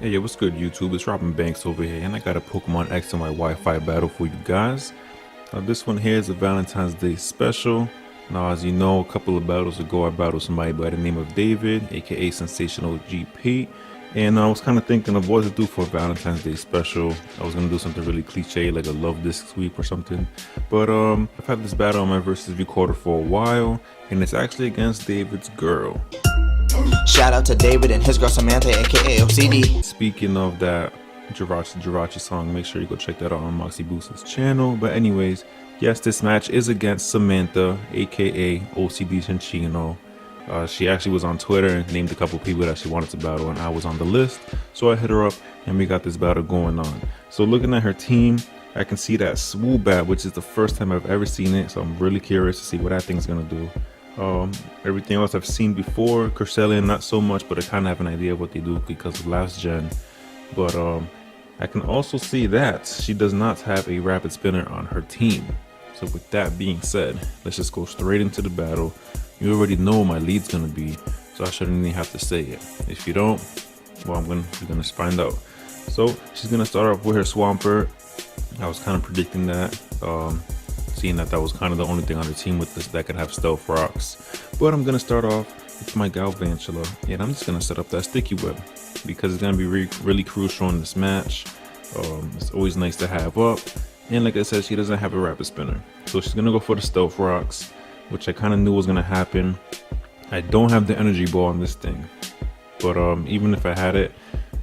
Hey, yo, what's good, YouTube? It's Robin Banks over here, and I got a Pokemon X and Y Wi-Fi battle for you guys. Now, this one here is a Valentine's Day special. Now, as you know, a couple of battles ago, I battled somebody by the name of David, aka Sensational GP. And I was kind of thinking of what to do for a Valentine's Day special. I was going to do something really cliche, like a Luvdisc sweep or something. But I've had this battle on my versus recorder for a while, and it's actually against David's girl. Shout out to David and his girl Samantha, aka OCD. Speaking of that Jirachi song, make sure you go check that out on Moxie Boost's channel. But anyways, yes, this match is against Samantha, aka OCD Chinchino. She actually was on Twitter and named a couple people that she wanted to battle, and I was on the list, so I hit her up and we got this battle going on. So looking at her team, I can see that Swoobat, which is the first time I've ever seen it, so I'm really curious to see what that thing's gonna do. Everything else I've seen before, Cresselia not so much, but I kind of have an idea of what they do because of last gen. But I can also see that she does not have a rapid spinner on her team. So with that being said, let's just go straight into the battle. You already know what my lead's gonna be, so I shouldn't even have to say it. If you don't, well, you're gonna find out. So she's gonna start off with her Swampert. I was kind of predicting that. Seeing that was kind of the only thing on the team with this that could have Stealth Rocks. But I'm going to start off with my Galvantula, and I'm just going to set up that Sticky Web because it's going to be really crucial in this match. It's always nice to have up, and like I said, she doesn't have a Rapid Spinner, so she's going to go for the Stealth Rocks, which I kind of knew was going to happen. I don't have the Energy Ball on this thing, but even if I had it,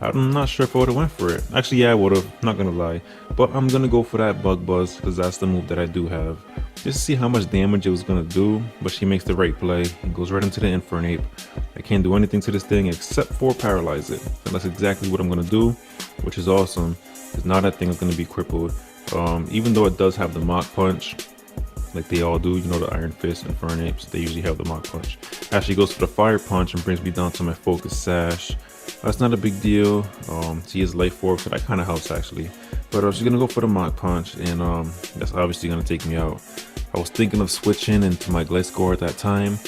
I'm not sure if I would have went for it. Actually, yeah, I would have, not gonna lie. But I'm gonna go for that Bug Buzz because that's the move that I do have. Just to see how much damage it was gonna do, but she makes the right play. It goes right into the Infernape. I can't do anything to this thing except for paralyze it. And that's exactly what I'm gonna do, which is awesome, because now that thing is gonna be crippled. Even though it does have the Mach Punch, like they all do, you know, the Iron Fist and Infernapes, they usually have the Mach Punch. Actually goes for the Fire Punch and brings me down to my Focus Sash. That's not a big deal. She is Life Orb, so that kind of helps actually. But she's gonna go for the Mach Punch, and that's obviously gonna take me out. I was thinking of switching into my Gliscor at that time,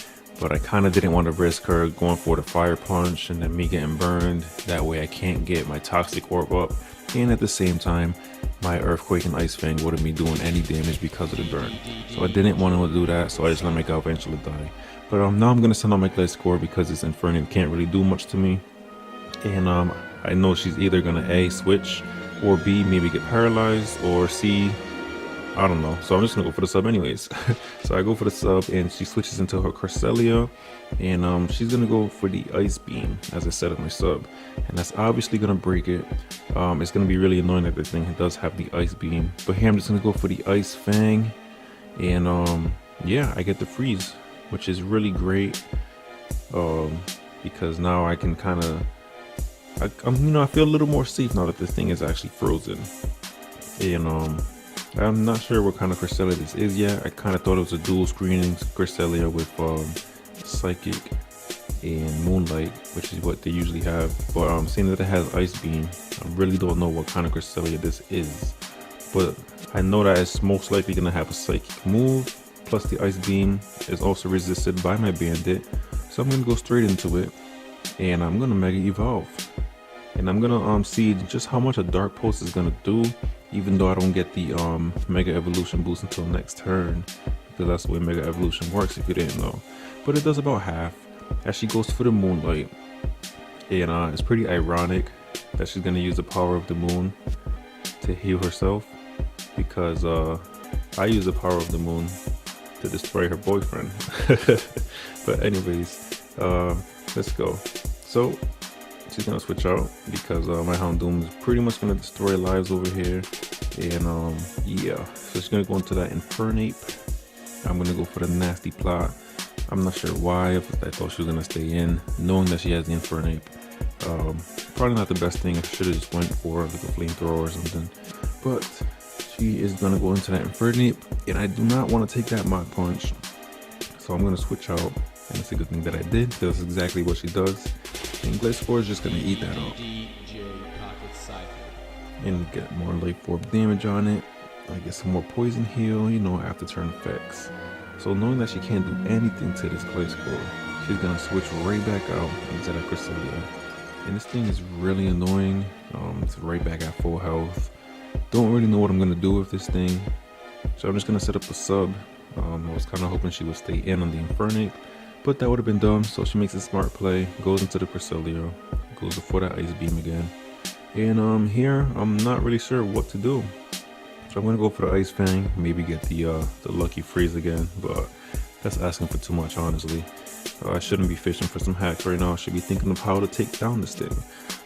but I kind of didn't want to risk her going for the Fire Punch and then me getting burned. That way I can't get my Toxic Orb up, and at the same time, my Earthquake and Ice Fang wouldn't be doing any damage because of the burn. So I didn't want to do that, so I just let my Galvantula die. But now I'm gonna send out my Gliscor because this Infernape can't really do much to me. And I know she's either gonna A, switch, or B, maybe get paralyzed, or C, I don't know. So I'm just gonna go for the sub anyways. So I go for the sub, and she switches into her Cresselia, and she's gonna go for the Ice Beam, as I said in my sub, and that's obviously gonna break it. It's gonna be really annoying that the thing does have the Ice Beam, but here I'm just gonna go for the Ice Fang, and yeah, I get the freeze, which is really great, because now I can kind of, I feel a little more safe now that this thing is actually frozen. And I'm not sure what kind of Cresselia this is yet. I kind of thought it was a dual screening Cresselia with Psychic and Moonlight, which is what they usually have. But seeing that it has Ice Beam, I really don't know what kind of Cresselia this is. But I know that it's most likely gonna have a Psychic move, plus the Ice Beam is also resisted by my Bandit. So I'm gonna go straight into it, and I'm gonna Mega Evolve. And I'm gonna see just how much a Dark Pulse is gonna do, even though I don't get the Mega Evolution boost until next turn, because that's the way Mega Evolution works if you didn't know. But it does about half as she goes for the Moonlight. And it's pretty ironic that she's gonna use the power of the moon to heal herself, because I use the power of the moon to destroy her boyfriend. But anyways, let's go. So she's gonna switch out because my Houndoom is pretty much gonna destroy lives over here, and yeah, so she's gonna go into that Infernape. I'm gonna go for the Nasty Plot. I'm not sure why. I thought she was gonna stay in, knowing that she has the Infernape. Probably not the best thing. I should have just went for like a flamethrower or something, but she is gonna go into that Infernape, and I do not want to take that Mach Punch, so I'm gonna switch out. And it's a good thing that I did, because that's exactly what she does. And Gliscor is just gonna eat that up and get more Life Orb damage on it. I get some more Poison Heal, you know, after turn effects. So knowing that she can't do anything to this Gliscor, she's gonna switch right back out into that Cresselia. and this thing is really annoying. It's right back at full health. Don't really know what I'm gonna do with this thing, so I'm just gonna set up a sub. I was kind of hoping she would stay in on the Infernape, but that would have been dumb. So she makes a smart play, goes into the Cresselia, goes for that Ice Beam again, and here I'm not really sure what to do. So I'm gonna go for the Ice Fang, maybe get the Lucky Freeze again, but that's asking for too much, honestly. I shouldn't be fishing for some hacks right now. I should be thinking of how to take down this thing.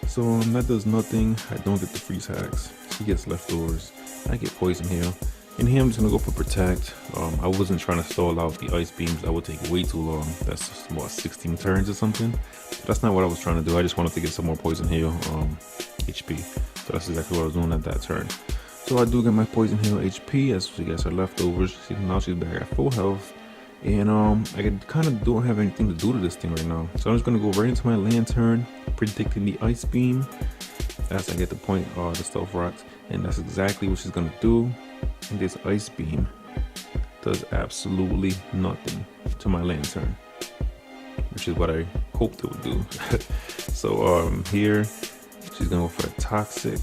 So that does nothing. I don't get the freeze hacks. She gets leftovers. I get Poison Hail. And here I'm just gonna go for Protect. I wasn't trying to stall out the Ice Beams. That would take way too long. That's just, what, 16 turns or something? But that's not what I was trying to do. I just wanted to get some more Poison Hail HP. So that's exactly what I was doing at that turn. So I do get my Poison Hail HP as she gets her leftovers. Now she's back at full health. And I kind of don't have anything to do to this thing right now. So I'm just gonna go right into my Lantern, predicting the Ice Beam as I get the point the Stealth Rocks. And that's exactly what she's gonna do. And this Ice Beam does absolutely nothing to my Lantern, which is what I hoped it would do. So here she's gonna go for the Toxic.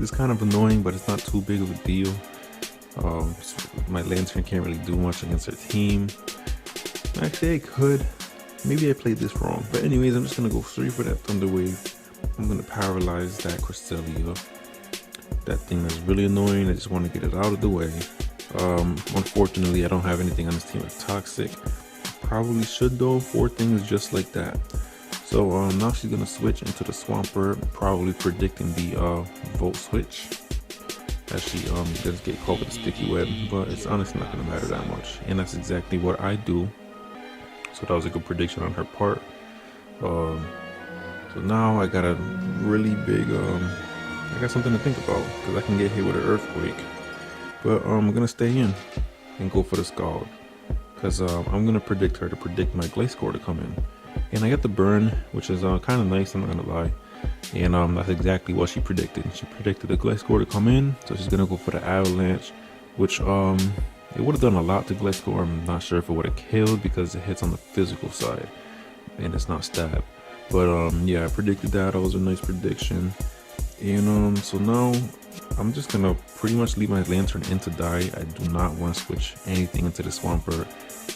It's kind of annoying, but it's not too big of a deal. My Lantern can't really do much against her team. Actually, I could. Maybe I played this wrong. But anyways, I'm just gonna go straight for that Thunder Wave. I'm gonna paralyze that Cresselia. That thing that's really annoying. I just want to get it out of the way. Unfortunately, I don't have anything on this team that's Toxic. Probably should though. 4 things just like that. So now she's gonna switch into the Swampert, probably predicting the Volt switch, as she does get caught with a Sticky Web, but it's honestly not gonna matter that much. And that's exactly what I do. So that was a good prediction on her part. So now I got a really big I got something to think about, because I can get hit with an Earthquake. But I'm gonna stay in and go for the Scald, because I'm gonna predict her to predict my Gliscor to come in. And I got the Burn, which is kind of nice, I'm not gonna lie. And that's exactly what she predicted. She predicted the Gliscor to come in, so she's gonna go for the Avalanche, which it would have done a lot to Gliscor. I'm not sure if it would have killed because it hits on the physical side and it's not stab. But yeah, I predicted that. That was a nice prediction. And so now I'm just gonna pretty much leave my Lantern in to die. I do not want to switch anything into the Swampert.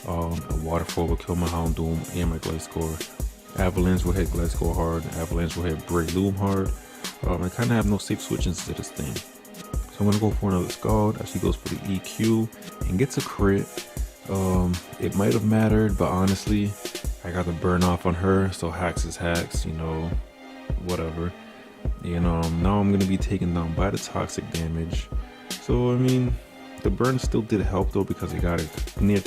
A Waterfall will kill my Houndoom and my Gliscor. Avalanche will hit Gliscor hard. Avalanche will hit Breloom hard. I kind of have no safe switches to this thing. So I'm gonna go for another Scald as she goes for the EQ and gets a crit. It might have mattered, but honestly, I got the burn off on her, so hacks is hacks, you know, whatever. And now I'm gonna be taken down by the Toxic damage. So I mean, the burn still did help though, because he got it near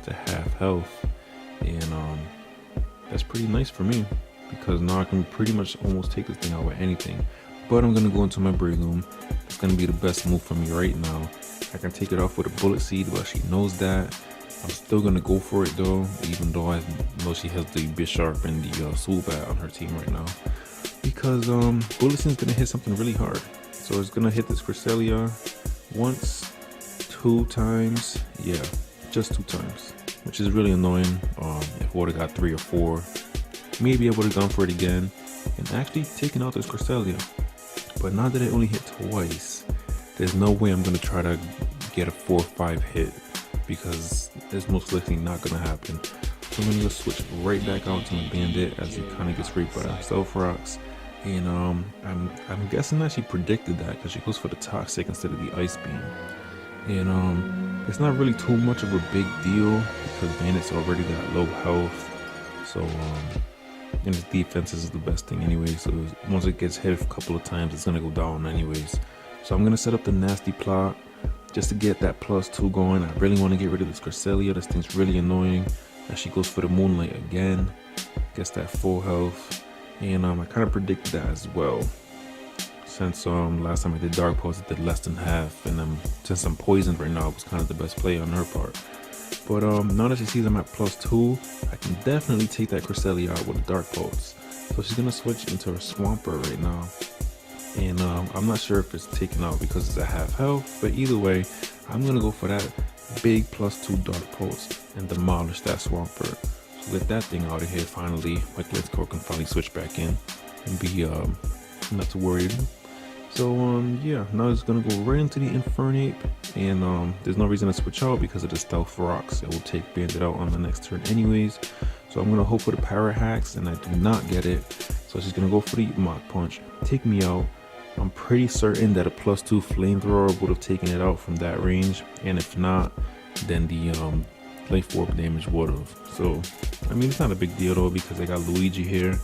to half health, and that's pretty nice for me, because now I can pretty much almost take this thing out with anything. But I'm gonna go into my Breloom. It's gonna be the best move for me right now. I can take it off with a Bullet Seed, but she knows that. I'm still gonna go for it though, even though I know she has the Bisharp and the Swoobat on her team right now, because Bullet Seed's gonna hit something really hard. So it's gonna hit this Cresselia once, 2 times, yeah, just 2 times, which is really annoying. If I would have got 3 or 4, maybe I would have gone for it again and actually taken out this Cresselia. But now that it only hit twice, there's no way I'm gonna try to get a 4 or 5 hit, because it's most likely not gonna happen. So I'm gonna just switch right back out to my Bandit as he kind of gets raped by the Stealth Rocks. And I'm guessing that she predicted that, because she goes for the Toxic instead of the Ice Beam. And it's not really too much of a big deal, because Bandit's already got low health. So and his defense is the best thing anyway. So once it gets hit a couple of times, it's gonna go down anyways. So I'm gonna set up the Nasty Plot just to get that +2 going. I really want to get rid of this Cresselia. This thing's really annoying. As she goes for the Moonlight again, gets that full health. And I kind of predicted that as well, since last time I did Dark Pulse, it did less than half, and since I'm poisoned right now, it was kind of the best play on her part. But now that she sees I'm at +2, I can definitely take that Cresselia out with a Dark Pulse. So she's gonna switch into her Swampert right now, and I'm not sure if it's taken out because it's at half health, but either way, I'm gonna go for that big +2 Dark Pulse and demolish that Swampert. So Get that thing out of here finally. My Gliscor can finally switch back in and be not too worried. So yeah, now it's gonna go right into the Infernape, and there's no reason to switch out because of the Stealth Rocks. It will take Bandit out on the next turn anyways. So I'm gonna hope for the Power Hacks, and I do not get it. So she's gonna go for the Mach Punch, take me out. I'm pretty certain that a +2 Flamethrower would have taken it out from that range, and if not, then the Life Orb damage would have. So I mean, it's not a big deal though because I got Luigi here.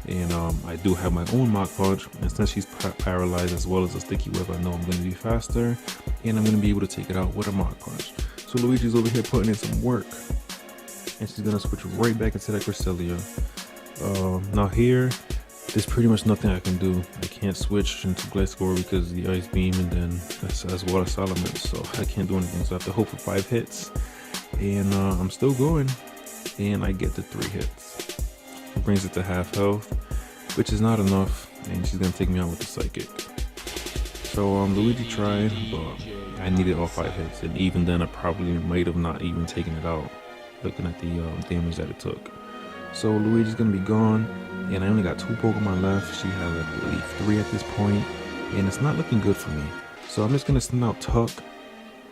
And I do have my own Mach Punch, and since she's paralyzed as well as a Sticky Web, I know I'm going to be faster, and I'm going to be able to take it out with a Mach Punch. So Luigi's over here putting in some work, and she's going to switch right back into that Cresselia. Now here, there's pretty much nothing I can do. I can't switch into Gliscor because of the Ice Beam, and then as well as Salamence, so I can't do anything. So I have to hope for 5 hits, and I'm still going, and I get the 3 hits. Brings it to half health, which is not enough, and she's gonna take me out with the Psychic. So Luigi tried, but I needed all 5 hits, and even then I probably might have not even taken it out, looking at the damage that it took. So Luigi's gonna be gone, and I only got 2 Pokemon left. She has, I believe, 3 at this point, and it's not looking good for me. So I'm just gonna send out Tuck,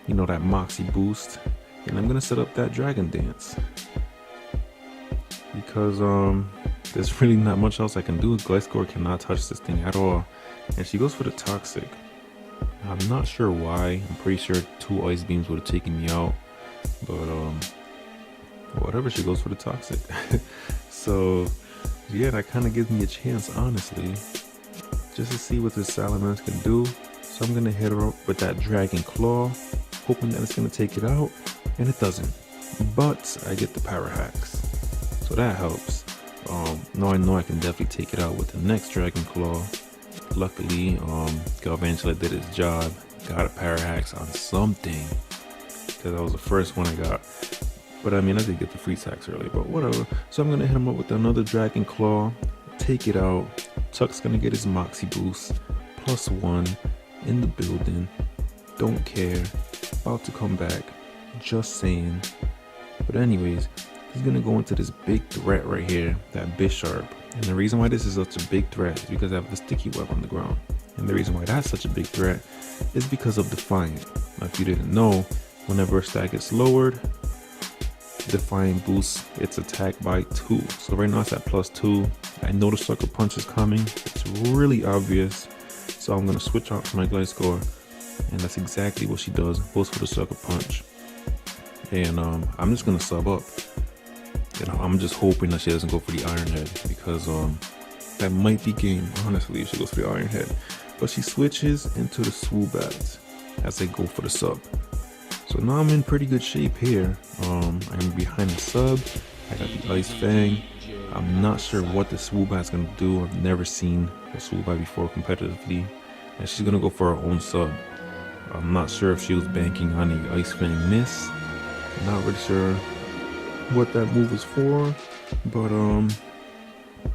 you know, that Moxie boost, and I'm gonna set up that Dragon Dance. Because there's really not much else I can do. Gliscor cannot touch this thing at all, and she goes for the Toxic. I'm not sure why. I'm pretty sure 2 Ice Beams would have taken me out, but whatever, she goes for the Toxic. So yeah, that kind of gives me a chance, honestly, just to see what this Salamence can do. So I'm gonna hit her up with that Dragon Claw, hoping that it's gonna take it out, and it doesn't, but I get the Power Hacks. So that helps. Now I know I can definitely take it out with the next Dragon Claw. Luckily, Galvantula did its job. Got a Power Hacks on something, because that was the first one I got. But I mean, I did get the Freeze Hacks early, but whatever. So I'm gonna hit him up with another Dragon Claw, take it out. Tuck's gonna get his Moxie boost, +1 in the building. Don't care. About to come back. Just saying. But anyways, he's gonna go into this big threat right here, that Bisharp. And the reason why this is such a big threat is because I have the Sticky Web on the ground. And the reason why that's such a big threat is because of Defiant. Now if you didn't know, whenever a stat gets lowered, Defiant boosts its attack by 2. So right now it's at +2. I know the Sucker Punch is coming. It's really obvious. So I'm gonna switch out to my Gliscor, and that's exactly what she does. Goes for the Sucker Punch. And I'm just gonna sub up. You know, I'm just hoping that she doesn't go for the Iron Head, because that might be game, honestly, if she goes for the Iron Head. But she switches into the Swoobats as I go for the sub. So now I'm in pretty good shape here. I'm behind the sub. I got the Ice Fang. I'm not sure what the Swoobat's gonna do. I've never seen a Swoobat before competitively. And she's gonna go for her own sub. I'm not sure if she was banking on the Ice Fang miss. Not really sure what that move is for, but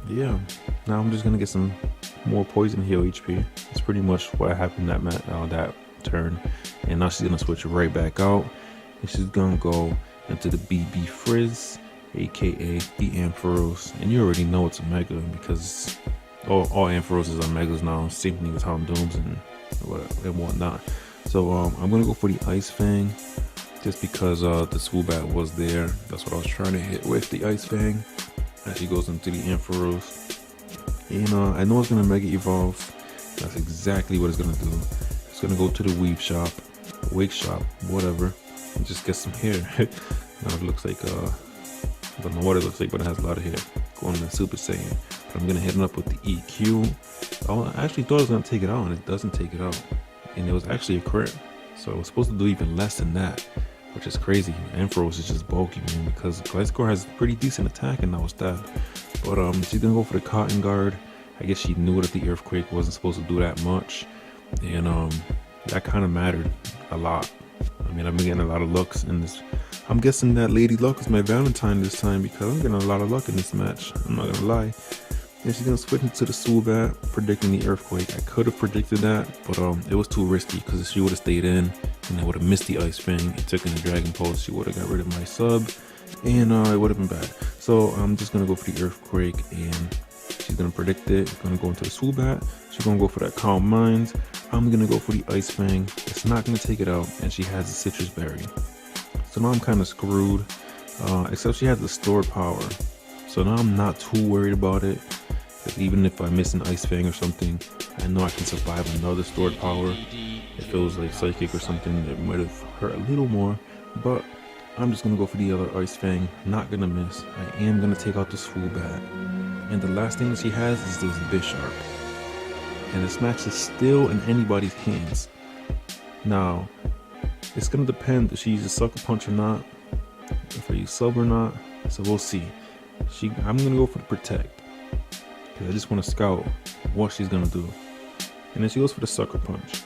yeah, now I'm just gonna get some more poison heal HP. That's pretty much what happened that turn. And now she's gonna switch right back out, and she's gonna go into the BB Frizz, aka the Ampharos. And you already know it's a Mega because all Ampharoses are Megas now. Same thing with Houndooms and whatnot. So I'm gonna go for the Ice Fang, just because the Swoobat was there. That's what I was trying to hit with the Ice Fang as she goes into the Ampharos. And I know it's gonna Mega Evolve. That's exactly what it's gonna do. It's gonna go to the Weave Shop, Wake Shop, whatever, and just get some hair. Now it looks like I don't know what it looks like, but it has a lot of hair. Going to Super Saiyan. But I'm gonna hit it up with the EQ. I actually thought it was gonna take it out, and it doesn't take it out. And it was actually a crit. So it was supposed to do even less than that, which is crazy. Ampharos is just bulky, man, because Gliscor has pretty decent attack, and that was that. But she's gonna go for the Cotton Guard. I guess she knew that the Earthquake wasn't supposed to do that much, and that kind of mattered a lot. I mean, I've been getting a lot of looks in this. I'm guessing that Lady Luck is my Valentine this time, because I'm getting a lot of luck in this match. I'm not gonna lie. And she's gonna switch into the Swoobat, predicting the Earthquake. I could have predicted that, but it was too risky, because if she would have stayed in and I would have missed the Ice Fang and took in the Dragon Pulse, she would have got rid of my sub, and it would have been bad. So I'm just gonna go for the earthquake, and she's gonna predict it. Gonna go into the swoop bat. She's gonna go for that calm minds. I'm gonna go for the ice fang. It's not gonna take it out, and she has the citrus berry. So now I'm kind of screwed, except she has the stored power. So now I'm not too worried about it. Even if I miss an ice fang or something, I know I can survive another stored power. If it was like psychic or something, it might have hurt a little more, but I'm just gonna go for the other ice fang. Not gonna miss. I am gonna take out the swoop bat, and the last thing that she has is this Bisharp. And this match is still in anybody's hands. Now, it's gonna depend if she uses sucker punch or not, if I use sub or not. So we'll see. I'm gonna go for the protect, because I just want to scout what she's gonna do. And then she goes for the sucker punch.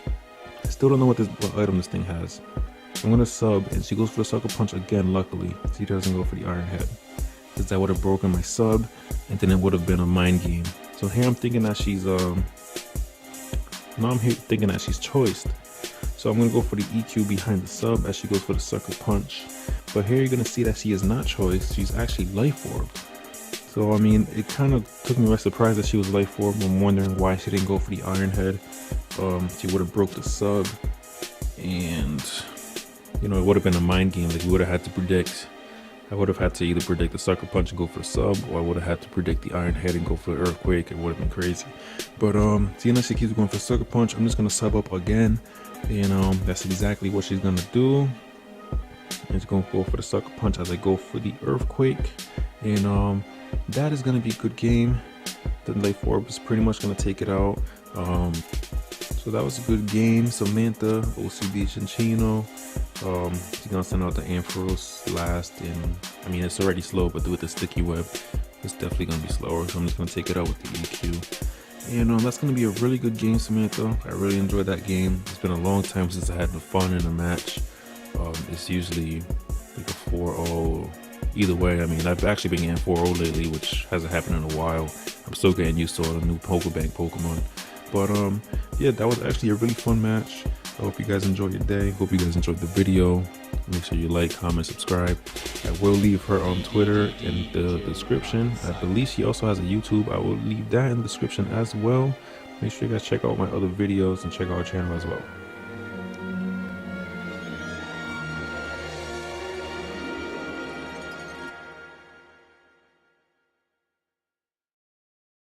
I still don't know what item this thing has. So I'm gonna sub, and she goes for the sucker punch again. Luckily, she doesn't go for the iron head, because that would have broken my sub, and then it would have been a mind game. So here I'm thinking that she's now I'm here thinking that she's choiced. So I'm gonna go for the EQ behind the sub as she goes for the sucker punch. But here you're gonna see that she is not choiced. She's actually life orbed. So I mean, it kind of took me by surprise that she was life orbed. I'm wondering why she didn't go for the iron head. She would have broke the sub, and you know, it would have been a mind game. Like, we would have had to predict. I would have had to either predict the sucker punch and go for the sub, or I would have had to predict the iron head and go for the earthquake. It would have been crazy. But seeing that she keeps going for sucker punch, I'm just gonna sub up again, and that's exactly what she's gonna do. And she's gonna go for the sucker punch as I go for the earthquake, and that is gonna be a good game. The life orb is pretty much gonna take it out. So that was a good game. Samantha, OCD Chinchino. She's gonna send out the Ampharos last, and I mean, it's already slow, but with the sticky web, it's definitely gonna be slower. So I'm just gonna take it out with the EQ, and that's gonna be a really good game, Samantha. I really enjoyed that game. It's been a long time since I had the fun in a match. It's usually like a 4-0. Either way, I mean, I've actually been getting 4-0 lately, which hasn't happened in a while. I'm still getting used to all the new Pokebank Pokemon. But yeah, that was actually a really fun match. I hope you guys enjoyed your day. Hope you guys enjoyed the video. Make sure you like, comment, subscribe. I will leave her on Twitter in the description. I believe she also has a YouTube. I will leave that in the description as well. Make sure you guys check out my other videos and check out our channel as well.